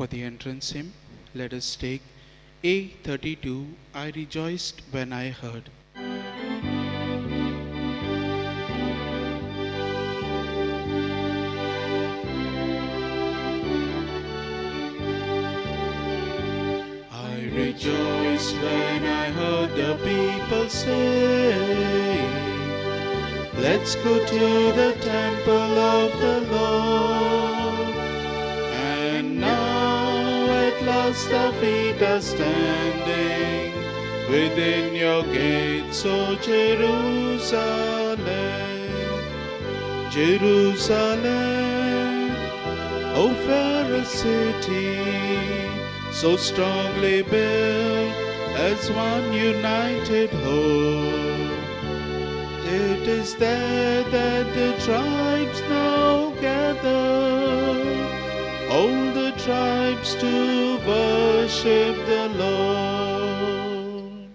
For the entrance hymn, let us take A32, I rejoiced when I heard. I rejoiced when I heard the people say, let's go to the temple of the Lord. And now at last our feet are standing within your gates, O Jerusalem, Jerusalem, O fairest city, so strongly built as one united whole. It is there that the tribes now gather, all the tribes to worship the Lord.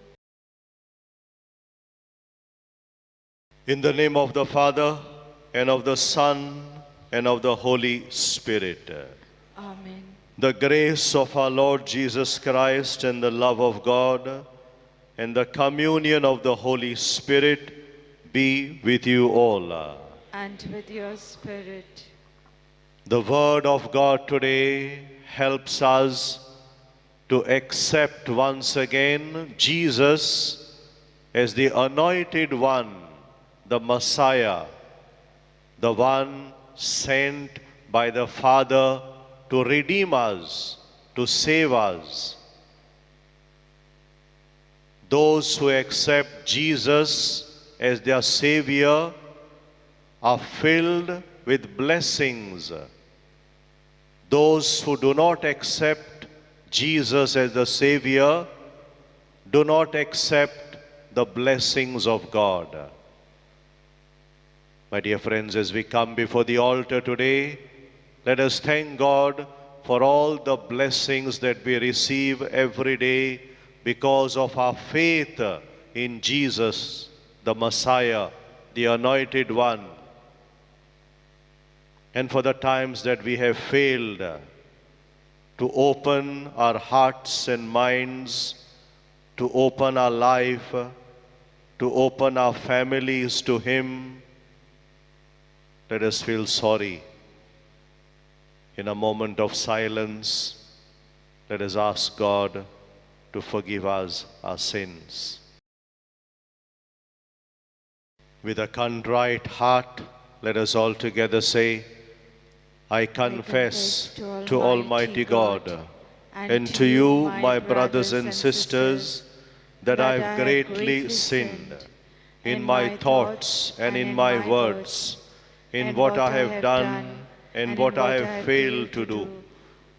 In the name of the Father, and of the Son, and of the Holy Spirit. Amen. The grace of our Lord Jesus Christ and the love of God and the communion of the Holy Spirit be with you all. And with your spirit. The Word of God today helps us to accept once again Jesus as the Anointed One, the Messiah, the one sent by the Father to redeem us, to save us. Those who accept Jesus as their Savior are filled with blessings. Those who do not accept Jesus as the Savior do not accept the blessings of God. My dear friends, as we come before the altar today, let us thank God for all the blessings that we receive every day because of our faith in Jesus, the Messiah, the Anointed One. And for the times that we have failed to open our hearts and minds, to open our life, to open our families to Him, let us feel sorry. In a moment of silence, let us ask God to forgive us our sins. With a contrite heart, let us all together say, I confess to Almighty God and to you, my brothers and sisters, that I have greatly sinned in my thoughts and in my words, in what I have done and what I have failed to do,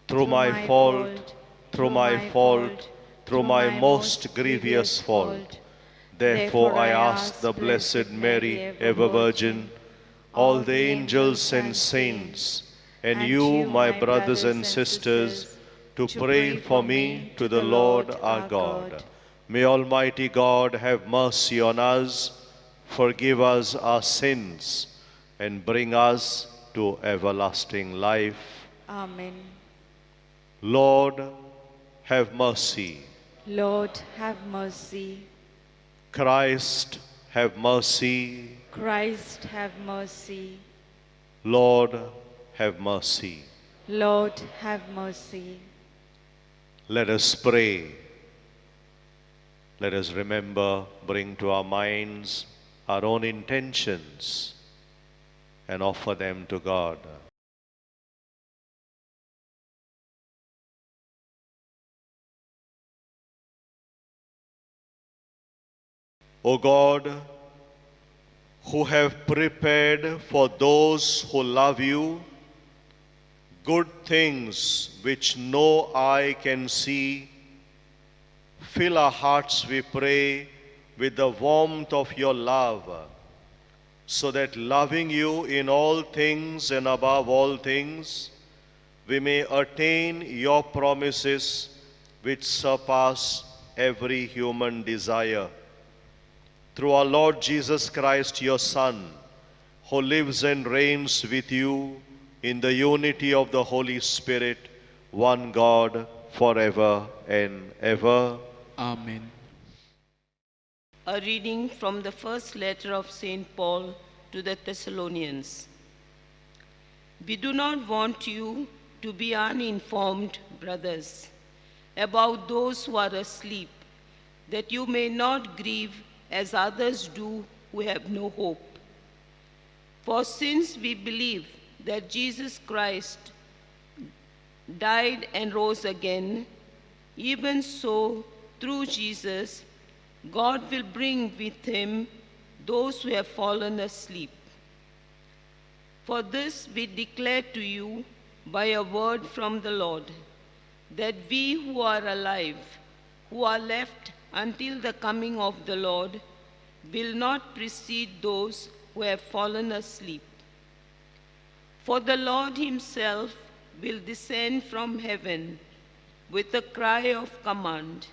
through my fault, through my most grievous fault. Therefore I ask the Blessed Mary, ever Virgin, all the angels and saints, and you, my brothers and sisters, to pray for me to the Lord our God. May Almighty God have mercy on us, forgive us our sins, and bring us to everlasting life. Amen. Lord, have mercy. Lord, have mercy. Christ, have mercy. Christ, have mercy. Lord, have mercy. Lord, have mercy. Let us pray. Let us remember, bring to our minds our own intentions and offer them to God. O God, who have prepared for those who love you good things which no eye can see, fill our hearts, we pray, with the warmth of your love, so that loving you in all things and above all things, we may attain your promises which surpass every human desire. Through our Lord Jesus Christ, your Son, who lives and reigns with you in the unity of the Holy Spirit, one God, forever and ever. Amen. A reading from the first letter of St. Paul to the Thessalonians. We do not want you to be uninformed, brothers, about those who are asleep, that you may not grieve as others do who have no hope. For since we believe that Jesus Christ died and rose again, even so, through Jesus, God will bring with him those who have fallen asleep. For this we declare to you by a word from the Lord, that we who are alive, who are left until the coming of the Lord, will not precede those who have fallen asleep. For the Lord himself will descend from heaven with a cry of command,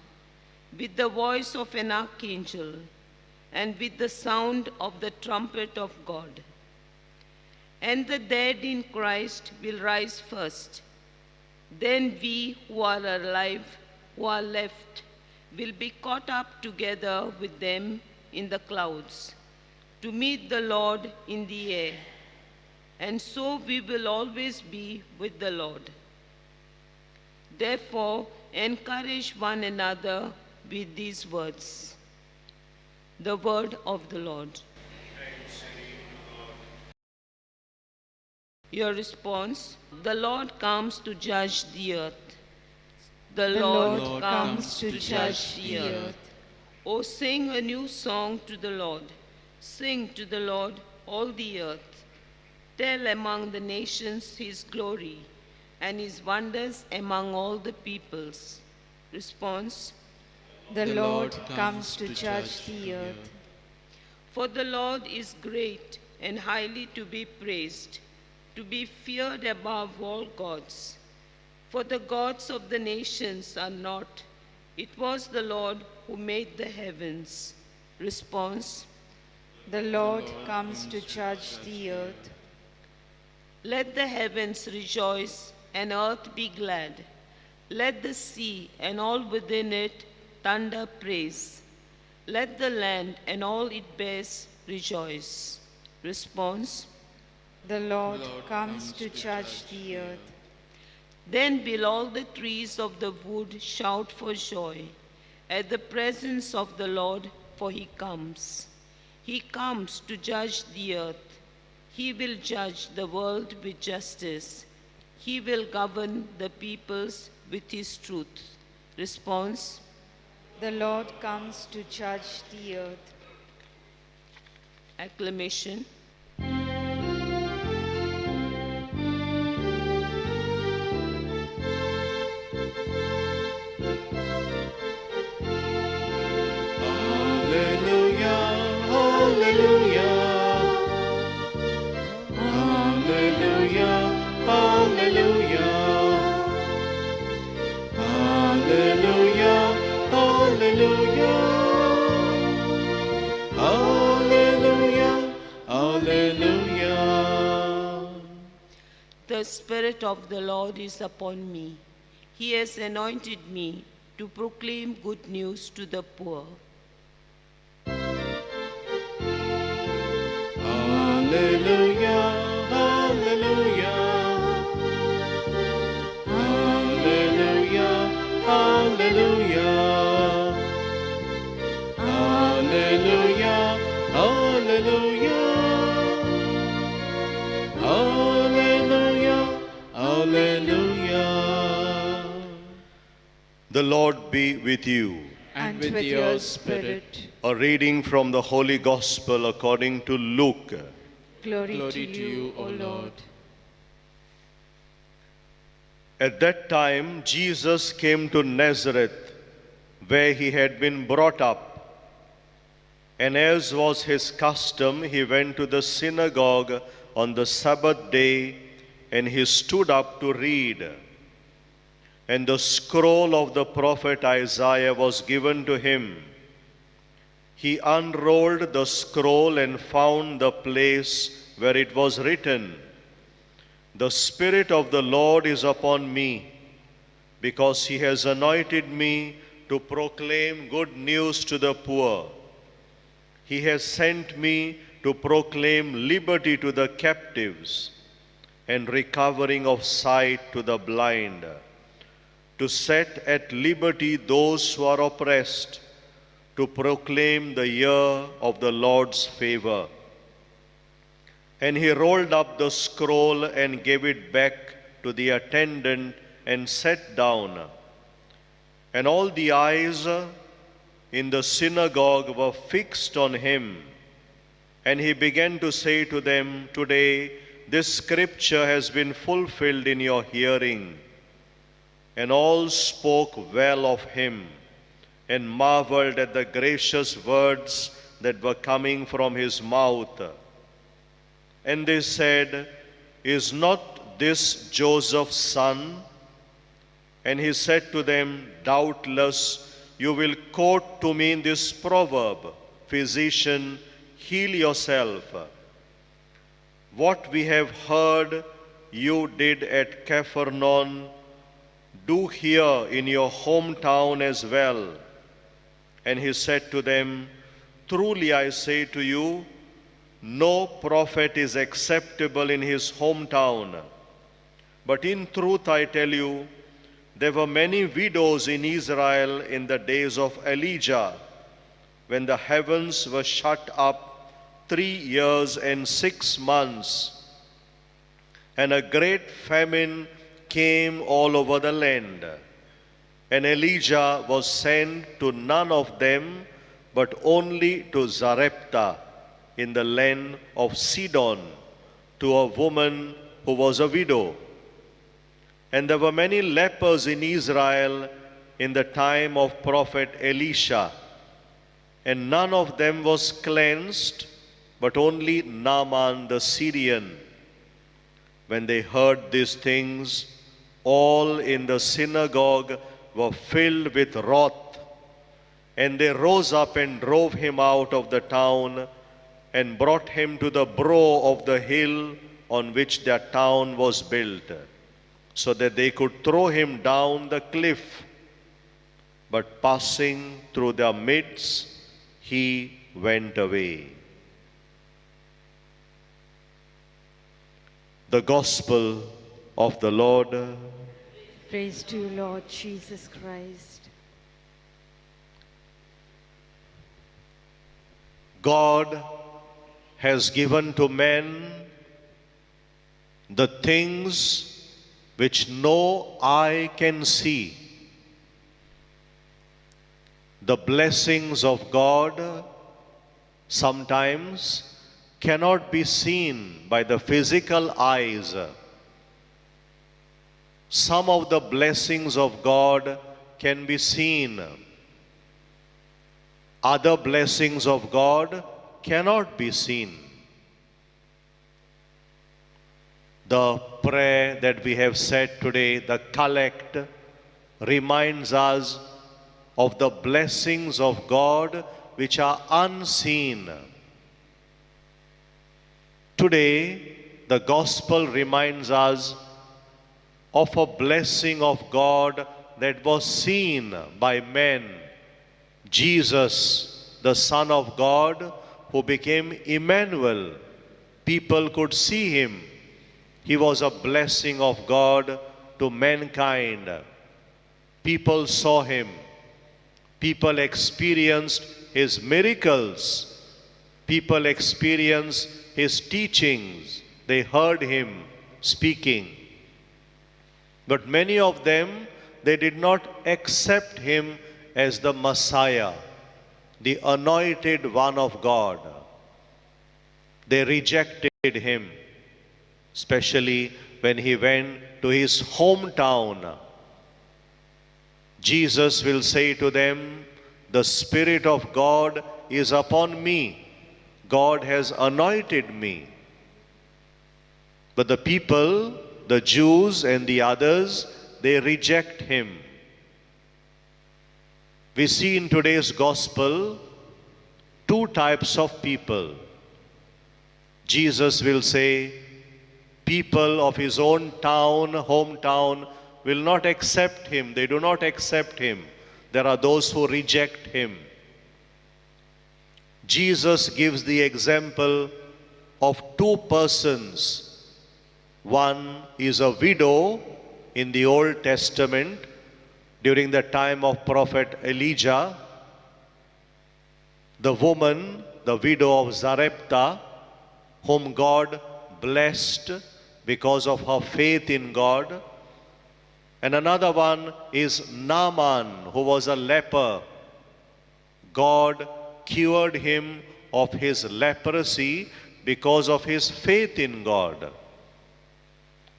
with the voice of an archangel, and with the sound of the trumpet of God. And the dead in Christ will rise first. Then we who are alive, who are left, will be caught up together with them in the clouds, to meet the Lord in the air. And so we will always be with the Lord. Therefore, encourage one another with these words. The word of the Lord. Your response: the Lord comes to judge the earth. The Lord comes to judge the earth. Oh, sing a new song to the Lord. Sing to the Lord, all the earth. Tell among the nations his glory and his wonders among all the peoples. Response: The Lord comes to judge the earth. for the Lord is great and highly to be praised, to be feared above all gods. For the gods of the nations are not. It was the Lord who made the heavens. Response: The Lord comes to judge the earth. let the heavens rejoice and earth be glad. Let the sea and all within it thunder praise. Let the land and all it bears rejoice. Response: The Lord comes to judge the earth. then will all the trees of the wood shout for joy at the presence of the Lord, for he comes. He comes to judge the earth. He will judge the world with justice. He will govern the peoples with his truth. Response: The Lord comes to judge the earth. acclamation. Hallelujah, hallelujah. Hallelujah, hallelujah. Hallelujah, hallelujah. Hallelujah, hallelujah. The Spirit of the Lord is upon me. He has anointed me to proclaim good news to the poor. Hallelujah, hallelujah. Hallelujah, hallelujah. Hallelujah, hallelujah. Hallelujah, hallelujah. The Lord be with you. And with your spirit. A reading from the Holy Gospel according to Luke. Glory, Glory to you, O Lord. At that time, Jesus came to Nazareth, where he had been brought up. And as was his custom, he went to the synagogue on the Sabbath day, and he stood up to read. And the scroll of the prophet Isaiah was given to him. He unrolled the scroll and found the place where it was written, "The Spirit of the Lord is upon me, because he has anointed me to proclaim good news to the poor. He has sent me to proclaim liberty to the captives and recovering of sight to the blind, to set at liberty those who are oppressed, to proclaim the year of the Lord's favor. And he rolled up the scroll and gave it back to the attendant and sat down. And all the eyes in the synagogue were fixed on him. And he began to say to them, "Today this scripture has been fulfilled in your hearing." And all spoke well of him and marveled at the gracious words that were coming from his mouth. And they said, "Is not this Joseph's son?" And he said to them, "Doubtless you will quote to me this proverb, 'Physician, heal yourself.' What we have heard you did at Capernaum, do here in your hometown as well." And he said to them, "Truly I say to you, no prophet is acceptable in his hometown. But in truth I tell you, there were many widows in Israel in the days of Elijah, when the heavens were shut up 3 years and 6 months, and a great famine came all over the land. And Elijah was sent to none of them, but only to Zarephath in the land of Sidon, to a woman who was a widow. And there were many lepers in Israel in the time of prophet Elisha, and none of them was cleansed, but only Naaman the Syrian." When they heard these things, all in the synagogue were filled with wrath, and they rose up and drove him out of the town and brought him to the brow of the hill on which their town was built, so that they could throw him down the cliff. But passing through their midst, he went away. The Gospel of the Lord. Praise to you, Lord Jesus Christ. God has given to men the things which no eye can see. The blessings of God sometimes cannot be seen by the physical eyes. Some of the blessings of God can be seen. Other blessings of God cannot be seen. The prayer that we have said today, the collect, reminds us of the blessings of God which are unseen. Today, the Gospel reminds us of a blessing of God that was seen by men. Jesus, the Son of God, who became Emmanuel. People could see him. He was a blessing of God to mankind. People saw him. People experienced his miracles. People experienced his teachings. They heard him speaking. But many of them, they did not accept him as the Messiah, the anointed one of God. They rejected him, especially when he went to his hometown. Jesus will say to them, "The Spirit of God is upon me. God has anointed me." But the people, the Jews and the others, they reject him. We see in today's gospel two types of people. Jesus will say, people of his own town, hometown, will not accept him. They do not accept him. There are those who reject him. Jesus gives the example of two persons. One is a widow in the Old Testament during the time of prophet Elijah. The woman, the widow of Zarephath, whom God blessed because of her faith in God. And another one is Naaman, who was a leper. God cured him of his leprosy because of his faith in God.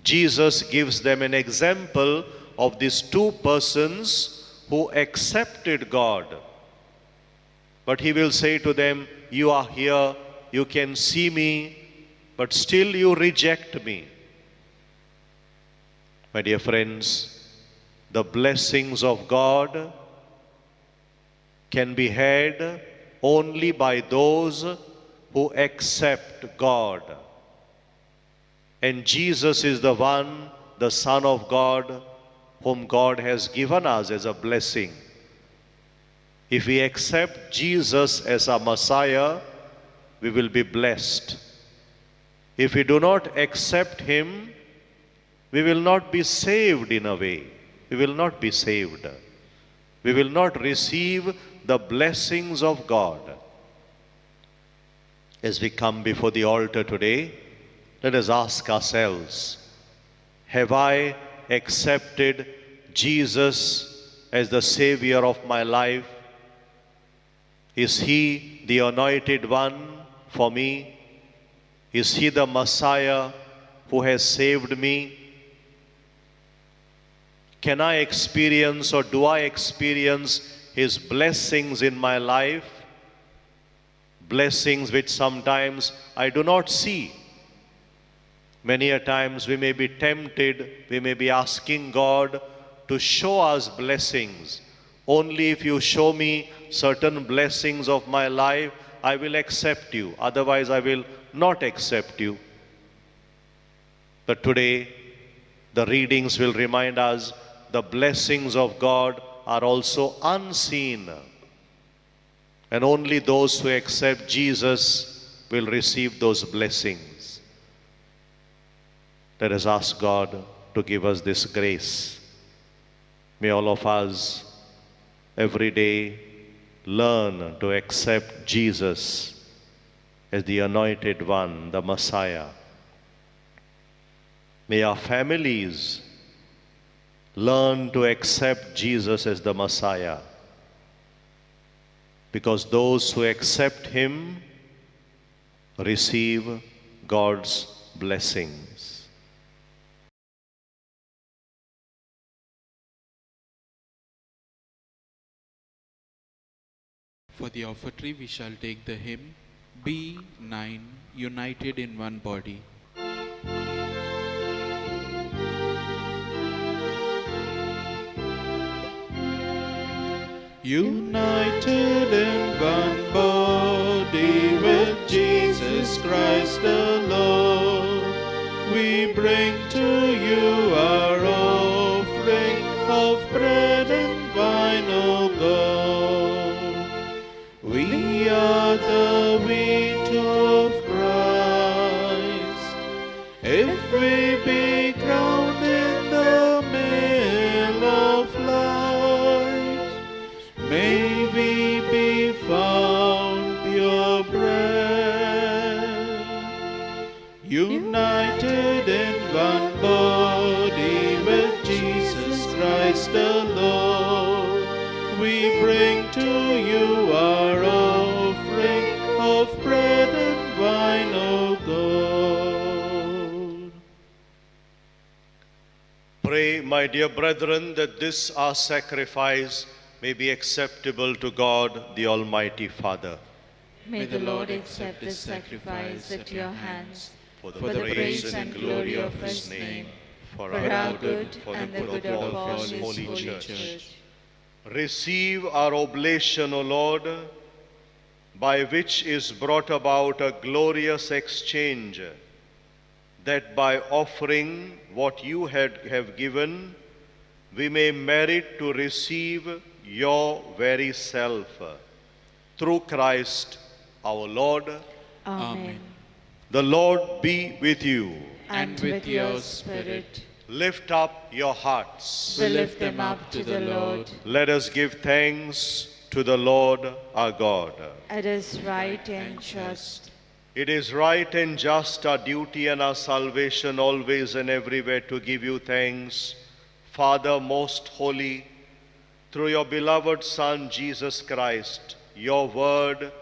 Jesus gives them an example of these two persons who accepted God. But he will say to them, you are here, you can see me, but still you reject me. My dear friends, the blessings of God can be had only by those who accept God. And Jesus is the one, the Son of God, whom God has given us as a blessing. If we accept Jesus as our Messiah, we will be blessed. If we do not accept him, we will not be saved in a way. We will not be saved. We will not receive the blessings of God. As we come before the altar today, let us ask ourselves, have I accepted Jesus as the Savior of my life? Is he the anointed one for me? Is he the Messiah who has saved me? Can I experience, or do I experience his blessings in my life? Blessings which sometimes I do not see. Many a times we may be tempted, we may be asking God to show us blessings. Only if you show me certain blessings of my life, I will accept you. Otherwise, I will not accept you. But today, the readings will remind us the blessings of God are also unseen. And only those who accept Jesus will receive those blessings. Let us ask God to give us this grace. May all of us every day learn to accept Jesus as the anointed one, the Messiah. May our families learn to accept Jesus as the Messiah, because those who accept him receive God's blessings. For the offertory, we shall take the hymn B9, United in One Body. United in one body with Jesus Christ the Lord, we bring to you our offering of bread and wine, O God. We are the wheat of Christ. If we be ground in the mill of life, may we be found pure bread. United in one body with Jesus Christ the Lord, we bring to you our offering of bread and wine, O God. Pray, my dear brethren, that this our sacrifice may be acceptable to God, the Almighty Father. May the Lord accept this sacrifice at your hands, For the, for the praise and glory of his name, for for our good and the good of all his Holy holy Church. church. Receive our oblation, O Lord, by which is brought about a glorious exchange, that by offering what you have given, we may merit to receive your very self. Through Christ our Lord. Amen. The Lord be with you. And with your spirit, Lift up your hearts. we lift them up to the Lord. Let us give thanks to the Lord our God. It is right and just. It is right and just, our duty and our salvation, always and everywhere to give you thanks, Father most holy, through your beloved Son, Jesus Christ, your word,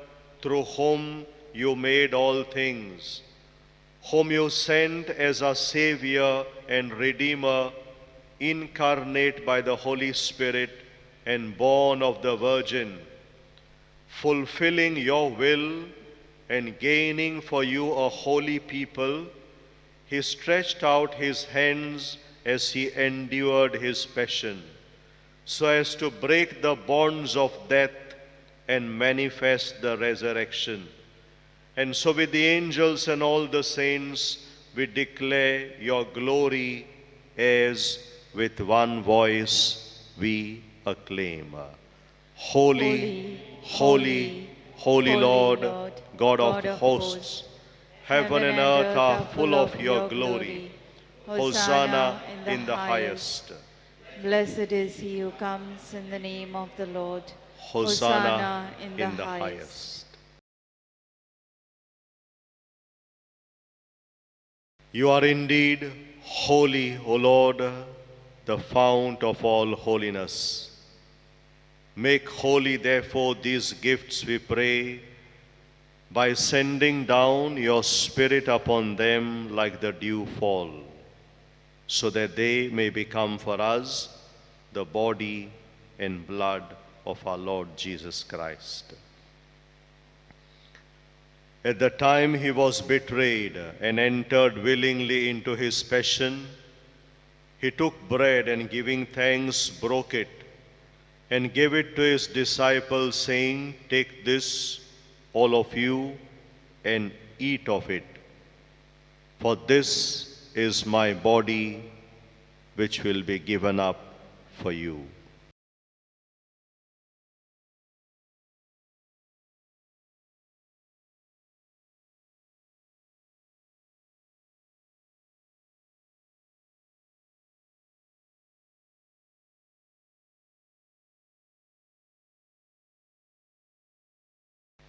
through whom you made all things, whom you sent as our Savior and Redeemer, incarnate by the Holy Spirit and born of the Virgin, fulfilling your will and gaining for you a holy people, he stretched out his hands as he endured his passion, so as to break the bonds of death and manifest the resurrection. And so with the angels and all the saints, we declare your glory as with one voice we acclaim. Holy, holy, holy Lord, God of hosts, heaven and earth are full of your glory. Hosanna in the highest. Blessed is he who comes in the name of the Lord. Hosanna in the highest. You are indeed holy, O Lord, the fount of all holiness. Make holy, therefore, these gifts, we pray, by sending down your Spirit upon them like the dew fall, so that they may become for us the body and blood of our Lord Jesus Christ. At the time he was betrayed and entered willingly into his passion, he took bread and giving thanks broke it and gave it to his disciples, saying, "Take this, all of you, and eat of it. For this is my body, which will be given up for you."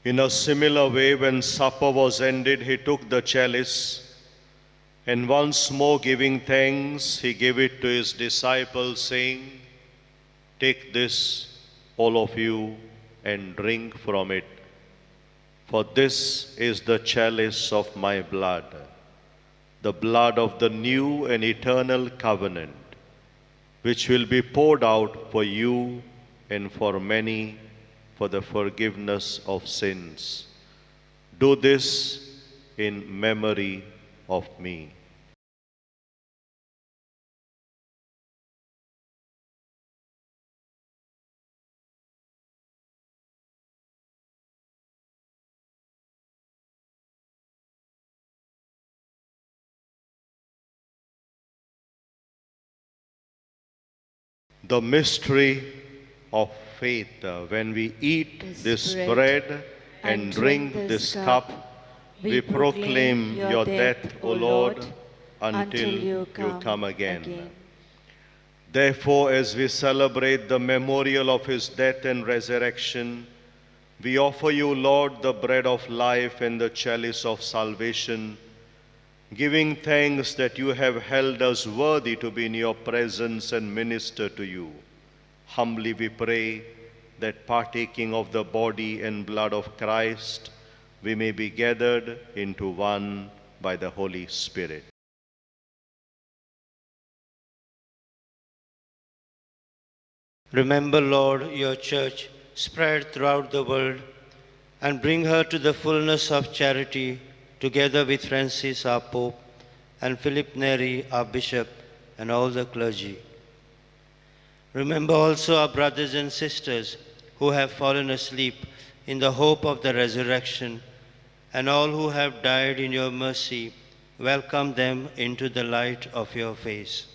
In a similar way, when supper was ended, he took the chalice, and once more giving thanks, he gave it to his disciples, saying, "Take this, all of you, and drink from it. For this is the chalice of my blood, the blood of the new and eternal covenant, which will be poured out for you and for many for the forgiveness of sins. Do this in memory of me." The mystery of faith. When we eat this bread and drink this cup, we proclaim your death, O Lord, until you come again. Therefore, as we celebrate the memorial of his death and resurrection, we offer you, Lord, the bread of life and the chalice of salvation, giving thanks that you have held us worthy to be in your presence and minister to you. Humbly we pray that partaking of the body and blood of Christ, we may be gathered into one by the Holy Spirit. Remember, Lord, your church spread throughout the world and bring her to the fullness of charity, together with Francis, our Pope, and Philip Neri, our Bishop, and all the clergy. Remember also our brothers and sisters who have fallen asleep in the hope of the resurrection, and all who have died in your mercy. Welcome them into the light of your face.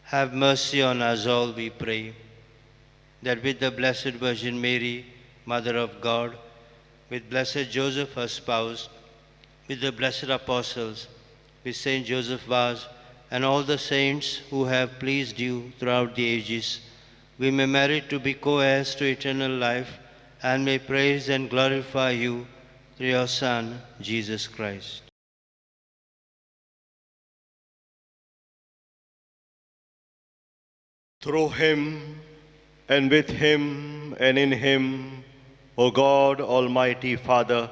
Have mercy on us all, we pray, that with the Blessed Virgin Mary, Mother of God, with blessed Joseph, her spouse, with the blessed apostles, with Saint Joseph Vaz, and all the saints who have pleased you throughout the ages, we may merit to be co-heirs to eternal life and may praise and glorify you through your Son, Jesus Christ. Through him, and with him, and in him, O God, Almighty Father,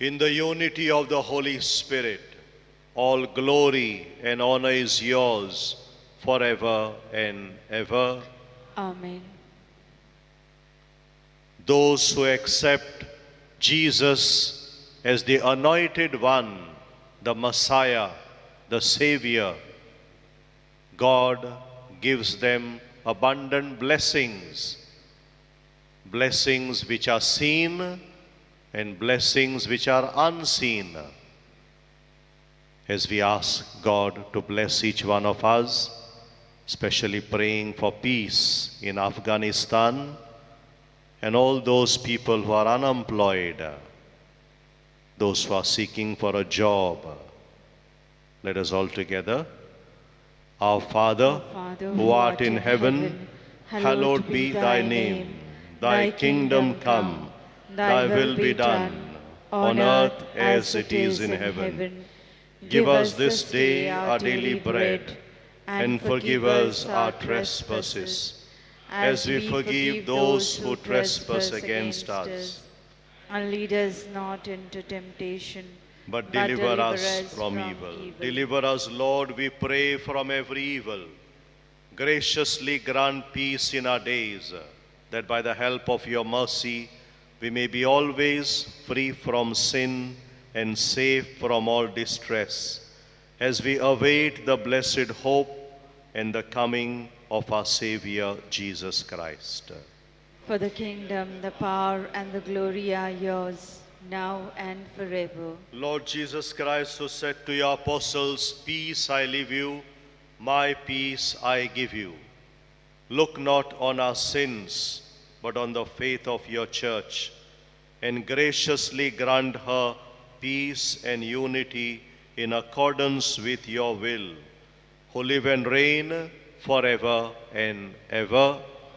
in the unity of the Holy Spirit, all glory and honor is yours forever and ever. Amen. Those who accept Jesus as the Anointed One, the Messiah, the Savior, God gives them abundant blessings, blessings which are seen and blessings which are unseen. As we ask God to bless each one of us, especially praying for peace in Afghanistan and all those people who are unemployed, those who are seeking for a job, let us all together. Our Father, who art in heaven, hallowed be thy name. Thy kingdom come, thy will be done, on earth as it is in heaven. Give us this day our daily bread, and forgive us our trespasses, as we forgive those who trespass against us. And lead us not into temptation, But deliver us from evil. Deliver us, Lord, we pray, from every evil. Graciously grant peace in our days, that by the help of your mercy we may be always free from sin and safe from all distress, as we await the blessed hope and the coming of our Savior, Jesus Christ. For the kingdom, the power, and the glory are yours, now and forever. Lord Jesus Christ, who said to your apostles, "Peace I leave you, my peace I give you," look not on our sins, but on the faith of your church, and graciously grant her peace and unity in accordance with your will, who live and reign forever and ever.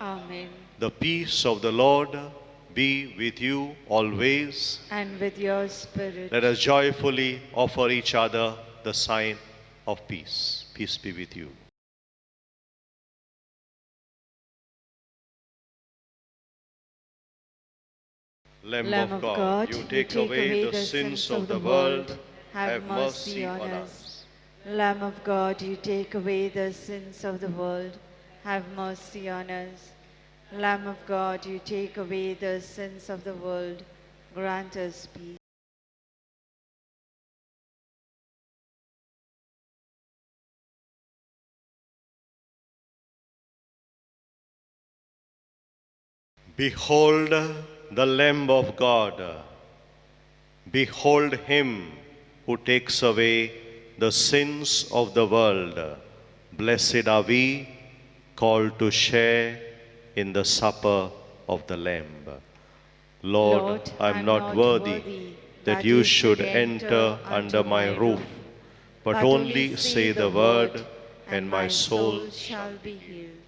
Amen. The peace of the Lord be with you always. And with your spirit. Let us joyfully offer each other the sign of peace. Peace be with you. Lamb of God, you take away the sins of the world. Have mercy on us. Lamb of God, you take away the sins of the world. Have mercy on us. Lamb of God, you take away the sins of the world. Grant us peace. Behold the Lamb of God. Behold him who takes away the sins of the world. Blessed are we, called to share in the supper of the Lamb. Lord, I am not worthy that you should enter under my roof, but only say the word, and my soul shall be healed.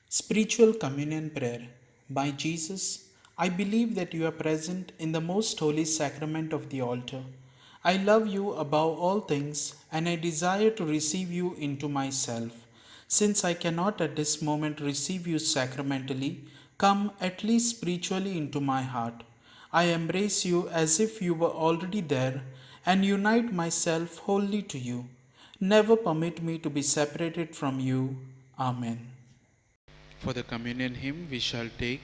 Spiritual Communion Prayer. By Jesus, I believe that you are present in the most holy sacrament of the altar. I love you above all things, and I desire to receive you into myself. Since I cannot at this moment receive you sacramentally, come at least spiritually into my heart. I embrace you as if you were already there and unite myself wholly to you. Never permit me to be separated from you. Amen. For the communion hymn, we shall take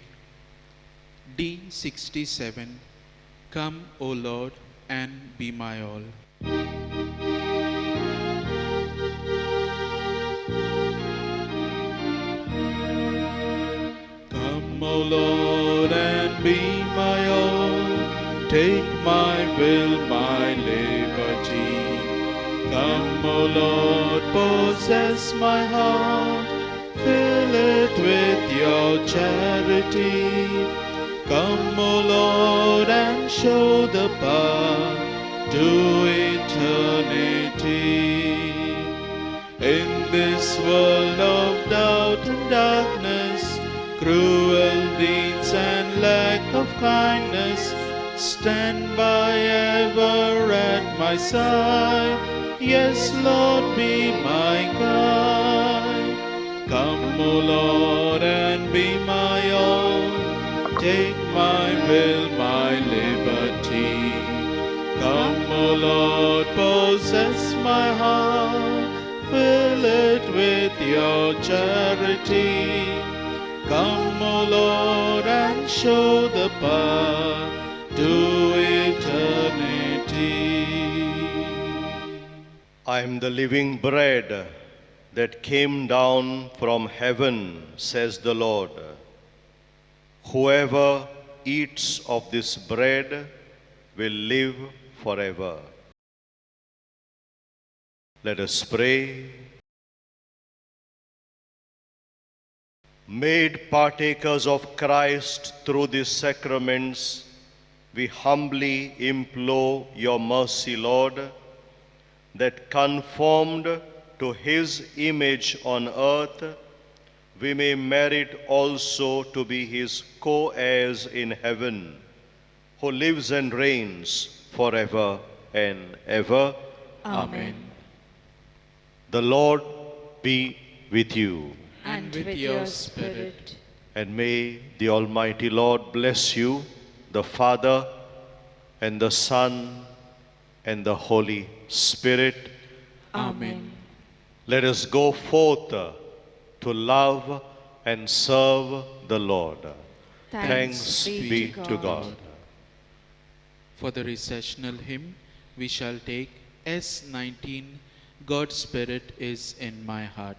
D67, Come, O Lord, and be my all. Come, O take my will, my liberty. Come, O Lord, possess my heart, fill it with your charity. Come, O Lord, and show the path to eternity. In this world of doubt and darkness, cruel deeds and lack of kindness, stand by ever at my side. Yes, Lord, be my guide. Come, O Lord, and be my all. Take my will, my liberty. Come, O Lord, possess my heart, fill it with your charity. Come, O Lord, and show the path to eternity. I am the living bread that came down from heaven, says the Lord. Whoever eats of this bread will live forever. Let us pray. Made partakers of Christ through these sacraments, we humbly implore your mercy, Lord, that conformed to his image on earth, we may merit also to be his co-heirs in heaven, who lives and reigns forever and ever. Amen. The Lord be with you. And with your spirit. And may the Almighty Lord bless you, the Father, and the Son, and the Holy Spirit. Amen. Let us go forth to love and serve the Lord. Thanks be to God. For the recessional hymn, we shall take S19, God's Spirit is in my heart.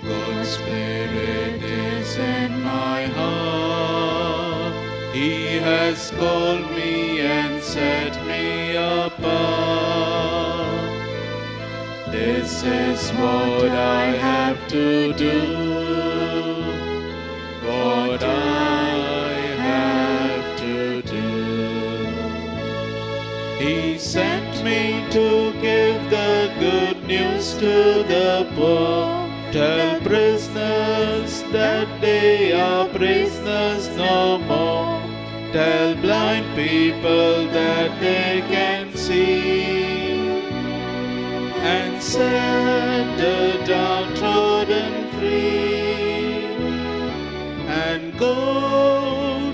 God's Spirit is in my heart. He has called me and set me apart. This is what I have to do. What I have to do. He sent me to give the good news to the poor. Tell prisoners that they are prisoners no more. Tell blind people that they can see. And set the downtrodden free. And go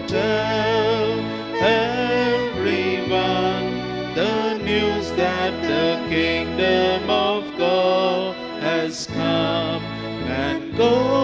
tell everyone the news that the kingdom of God has come. And go